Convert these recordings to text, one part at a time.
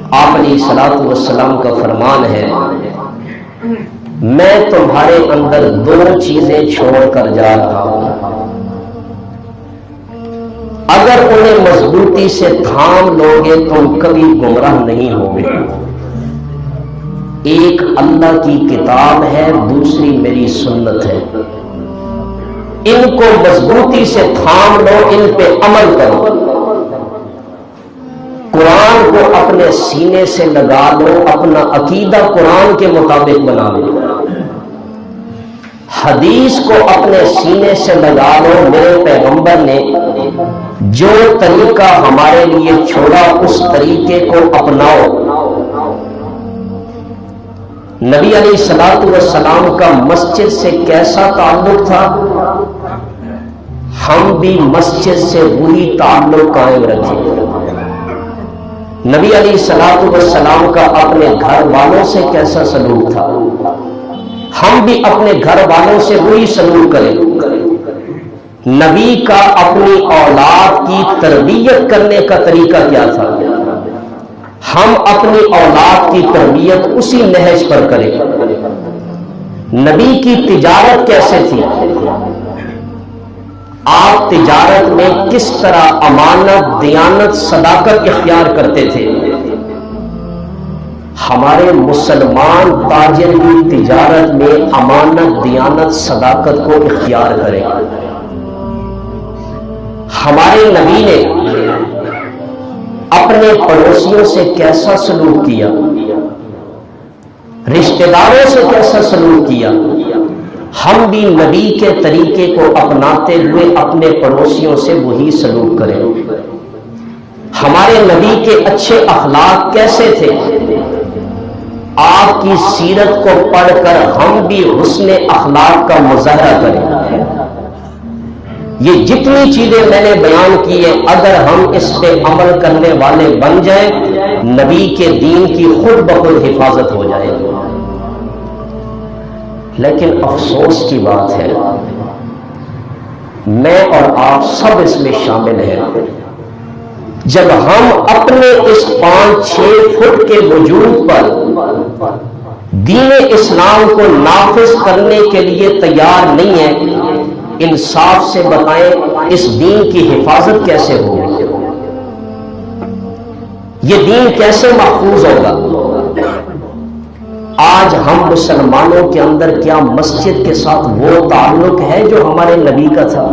آپ علیہ الصلوۃ والسلام کا فرمان ہے، میں تمہارے اندر دو چیزیں چھوڑ کر جا رہا ہوں، اگر انہیں مضبوطی سے تھام لوگے تم کبھی گمراہ نہیں ہوگے۔ ایک اللہ کی کتاب ہے، دوسری میری سنت ہے۔ ان کو مضبوطی سے تھام لو، ان پہ عمل کرو، قرآن کو اپنے سینے سے لگا لو، اپنا عقیدہ قرآن کے مطابق بنا لو، حدیث کو اپنے سینے سے لگا لو، میرے پیغمبر نے جو طریقہ ہمارے لیے چھوڑا اس طریقے کو اپناؤ۔ نبی علیہ الصلوۃ والسلام کا مسجد سے کیسا تعلق تھا، ہم بھی مسجد سے وہی تعلق قائم رکھیں۔ نبی علیہ الصلوۃ والسلام کا اپنے گھر والوں سے کیسا سلوک تھا، ہم بھی اپنے گھر والوں سے وہی سلوک کریں۔ نبی کا اپنی اولاد کی تربیت کرنے کا طریقہ کیا تھا، ہم اپنی اولاد کی تربیت اسی نہج پر کریں۔ نبی کی تجارت کیسے تھی، آپ تجارت میں کس طرح امانت، دیانت، صداقت اختیار کرتے تھے۔ ہمارے مسلمان تاجر کی تجارت میں امانت، دیانت، صداقت کو اختیار کریں۔ ہمارے نبی نے اپنے پڑوسیوں سے کیسا سلوک کیا، رشتہ داروں سے کیسا سلوک کیا، ہم بھی نبی کے طریقے کو اپناتے ہوئے اپنے پڑوسیوں سے وہی سلوک کریں۔ ہمارے نبی کے اچھے اخلاق کیسے تھے، آپ کی سیرت کو پڑھ کر ہم بھی حسن اخلاق کا مظاہرہ کریں۔ یہ جتنی چیزیں میں نے بیان کی ہیں، اگر ہم اس پہ عمل کرنے والے بن جائیں، نبی کے دین کی خود بخود حفاظت ہو جائے۔ لیکن افسوس کی بات ہے، میں اور آپ سب اس میں شامل ہیں، جب ہم اپنے اس 5-6 فٹ کے وجود پر دین اسلام کو نافذ کرنے کے لیے تیار نہیں ہیں، انصاف سے بتائیں اس دین کی حفاظت کیسے ہوگی، یہ دین کیسے محفوظ ہوگا۔ آج ہم مسلمانوں کے اندر کیا مسجد کے ساتھ وہ تعلق ہے جو ہمارے نبی کا تھا؟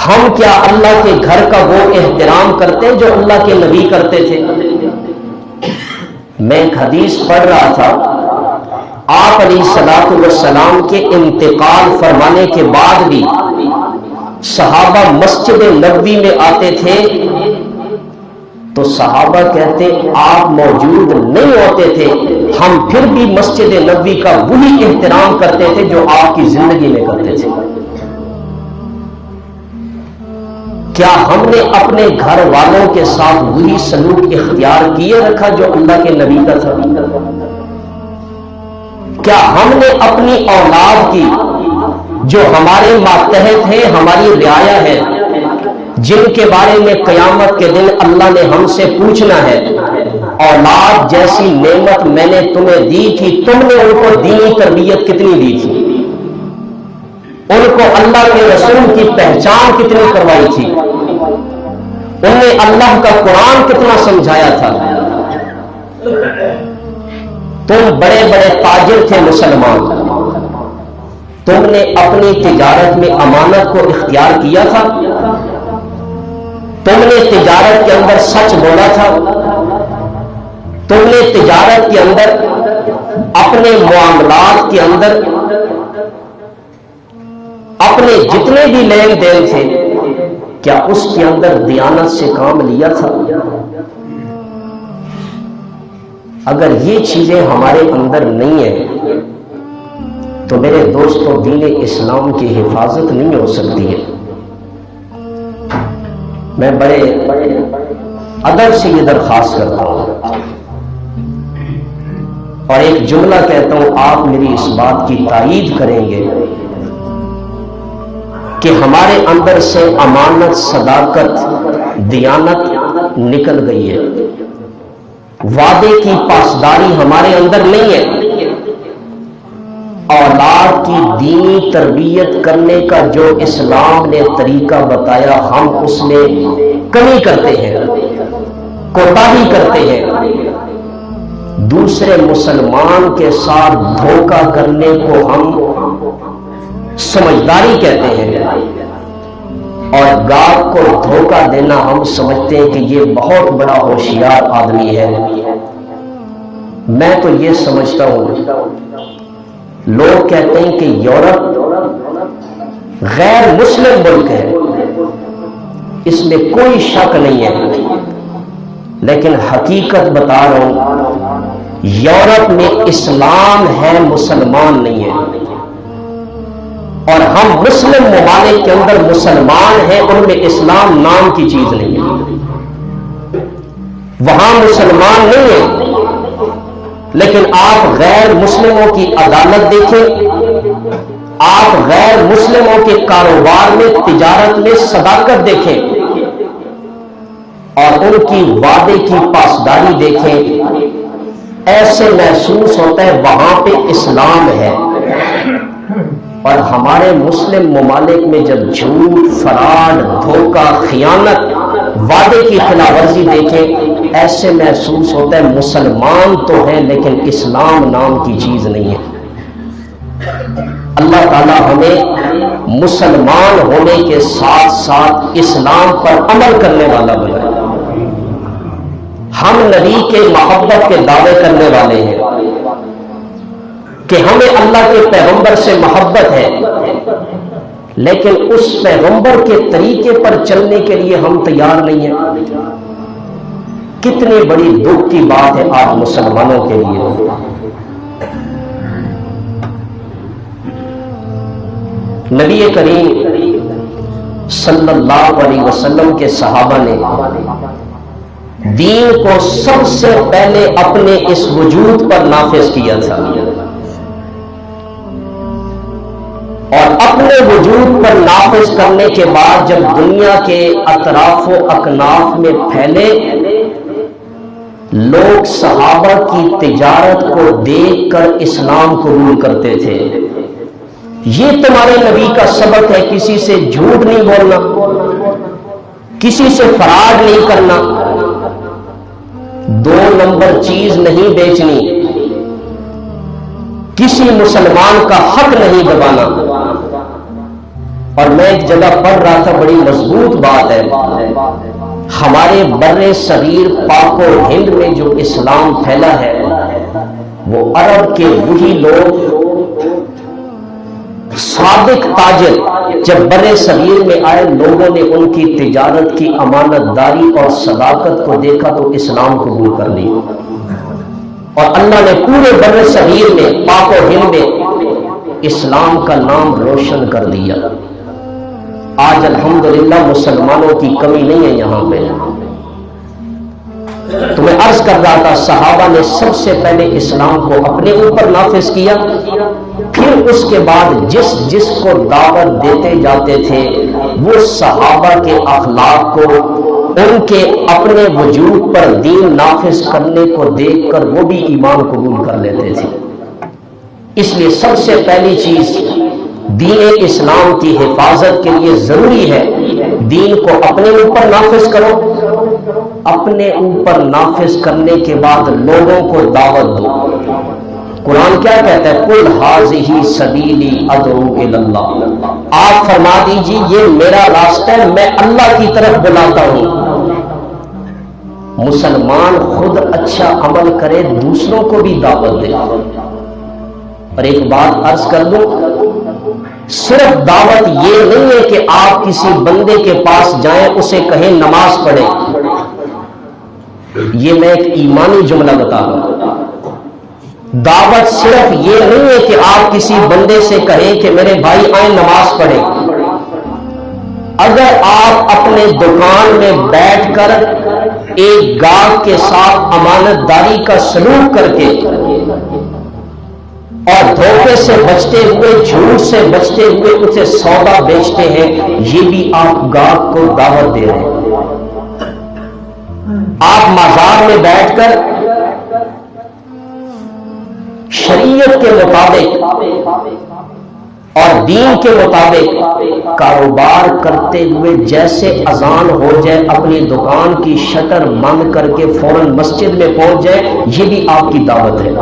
ہم کیا اللہ کے گھر کا وہ احترام کرتے جو اللہ کے نبی کرتے تھے؟ میں ایک حدیث پڑھ رہا تھا، آپ علیہ الصلوۃ والسلام کے انتقال فرمانے کے بعد بھی صحابہ مسجد نبوی میں آتے تھے تو صحابہ کہتے آپ موجود نہیں ہوتے تھے، ہم پھر بھی مسجد نبوی کا وہی احترام کرتے تھے جو آپ کی زندگی میں کرتے تھے۔ کیا ہم نے اپنے گھر والوں کے ساتھ وہی سلوک اختیار کیے رکھا جو اللہ کے نبی کا تھا؟ کیا ہم نے اپنی اولاد کی جو ہمارے ماتحت ہیں، ہماری رعایا ہے، جن کے بارے میں قیامت کے دن اللہ نے ہم سے پوچھنا ہے، اولاد جیسی نعمت میں نے تمہیں دی تھی، تم نے ان کو دینی تربیت کتنی دی تھی، ان کو اللہ کے رسول کی پہچان کتنی کروائی تھی، انہیں اللہ کا قرآن کتنا سمجھایا تھا؟ تم بڑے بڑے تاجر تھے مسلمان، تم نے اپنی تجارت میں امانت کو اختیار کیا تھا، تم نے تجارت کے اندر سچ بولا تھا، تم نے تجارت کے اندر اپنے معاملات کے اندر اپنے جتنے بھی لین دین تھے، کیا اس کے اندر دیانت سے کام لیا تھا؟ اگر یہ چیزیں ہمارے اندر نہیں ہیں تو میرے دوستوں دین اسلام کی حفاظت نہیں ہو سکتی ہے۔ میں بڑے ادب سے یہ درخواست کرتا ہوں اور ایک جملہ کہتا ہوں، آپ میری اس بات کی تائید کریں گے کہ ہمارے اندر سے امانت، صداقت، دیانت نکل گئی ہے، وعدے کی پاسداری ہمارے اندر نہیں ہے، اولاد کی دینی تربیت کرنے کا جو اسلام نے طریقہ بتایا ہم اس میں کمی کرتے ہیں، کوتاہی کرتے ہیں، دوسرے مسلمان کے ساتھ دھوکہ کرنے کو ہم سمجھداری کہتے ہیں، اور گاہک کو دھوکہ دینا ہم سمجھتے ہیں کہ یہ بہت بڑا ہوشیار آدمی ہے۔ میں تو یہ سمجھتا ہوں، لوگ کہتے ہیں کہ یورپ غیر مسلم ملک ہے، اس میں کوئی شک نہیں ہے، لیکن حقیقت بتا رہا ہوں، یورپ میں اسلام ہے، مسلمان نہیں ہے، اور ہم مسلم ممالک کے اندر مسلمان ہیں، ان میں اسلام نام کی چیز نہیں ہے، وہاں مسلمان نہیں ہے، لیکن آپ غیر مسلموں کی عدالت دیکھیں، آپ غیر مسلموں کے کاروبار میں، تجارت میں صداقت دیکھیں، اور ان کی وعدے کی پاسداری دیکھیں، ایسے محسوس ہوتا ہے وہاں پہ اسلام ہے۔ اور ہمارے مسلم ممالک میں جب جھوٹ، فراڈ، دھوکہ، خیانت، وعدے کی خلاف ورزی دیکھیں، ایسے محسوس ہوتا ہے مسلمان تو ہیں لیکن اسلام نام کی چیز نہیں ہے۔ اللہ تعالیٰ ہمیں مسلمان ہونے کے ساتھ ساتھ اسلام پر عمل کرنے والا بنائے۔ ہم نبی کے محبت کے دعوے کرنے والے ہیں کہ ہمیں اللہ کے پیغمبر سے محبت ہے، لیکن اس پیغمبر کے طریقے پر چلنے کے لیے ہم تیار نہیں ہیں۔ کتنی بڑی دکھ کی بات ہے آج مسلمانوں کے لیے۔ نبی کریم صلی اللہ علیہ وسلم کے صحابہ نے دین کو سب سے پہلے اپنے اس وجود پر نافذ کیا تھا، اور اپنے وجود پر نافذ کرنے کے بعد جب دنیا کے اطراف و اکناف میں پھیلے، لوگ صحابہ کی تجارت کو دیکھ کر اسلام قبول کرتے تھے۔ یہ تمہارے نبی کا سبق ہے، کسی سے جھوٹ نہیں بولنا، کسی سے فراڈ نہیں کرنا، 2 نمبر چیز نہیں بیچنی، کسی مسلمان کا حق نہیں دبانا۔ اور میں ایک جگہ پڑھ رہا تھا، بڑی مضبوط بات ہے، ہمارے بر صغیر پاک و ہند میں جو اسلام پھیلا ہے، وہ عرب کے وہی لوگ صادق تاجر جب بر صغیر میں آئے، لوگوں نے ان کی تجارت کی امانت داری اور صداقت کو دیکھا تو اسلام قبول کر لی، اور اللہ نے پورے بر صغیر میں، پاک و ہند میں اسلام کا نام روشن کر دیا۔ آج الحمدللہ مسلمانوں کی کمی نہیں ہے یہاں پہ۔ تو میں عرض کر رہا تھا، صحابہ نے سب سے پہلے اسلام کو اپنے اوپر نافذ کیا، پھر اس کے بعد جس کو دعوت دیتے جاتے تھے، وہ صحابہ کے اخلاق کو، ان کے اپنے وجود پر دین نافذ کرنے کو دیکھ کر وہ بھی ایمان قبول کر لیتے تھے۔ اس لیے سب سے پہلی چیز دین اسلام کی حفاظت کے لیے ضروری ہے، دین کو اپنے اوپر نافذ کرو، اپنے اوپر نافذ کرنے کے بعد لوگوں کو دعوت دو۔ قرآن کیا کہتا ہے؟ قل ھذہ سبیلی ادعو الی اللہ، آپ فرما دیجیے یہ میرا راستہ ہے، میں اللہ کی طرف بلاتا ہوں۔ مسلمان خود اچھا عمل کرے، دوسروں کو بھی دعوت دے۔ اور ایک بات عرض کر دوں، صرف دعوت یہ نہیں ہے کہ آپ کسی بندے کے پاس جائیں، اسے کہیں نماز پڑھیں، یہ میں ایک ایمانی جملہ بتا رہا ہوں۔ دعوت صرف یہ نہیں ہے کہ آپ کسی بندے سے کہیں کہ میرے بھائی آئیں نماز پڑھیں۔ اگر آپ اپنے دکان میں بیٹھ کر ایک گاہک کے ساتھ امانت داری کا سلوک کر کے اور دھوکے سے بچتے ہوئے، جھوٹ سے بچتے ہوئے اسے سودا بیچتے ہیں، یہ بھی آپ گاہک کو دعوت دے رہے ہیں۔ آپ مزار میں بیٹھ کر شریعت کے مطابق اور دین کے مطابق کاروبار کرتے ہوئے جیسے اذان ہو جائے اپنی دکان کی شٹر بند کر کے فوراً مسجد میں پہنچ جائے، یہ بھی آپ کی دعوت ہے۔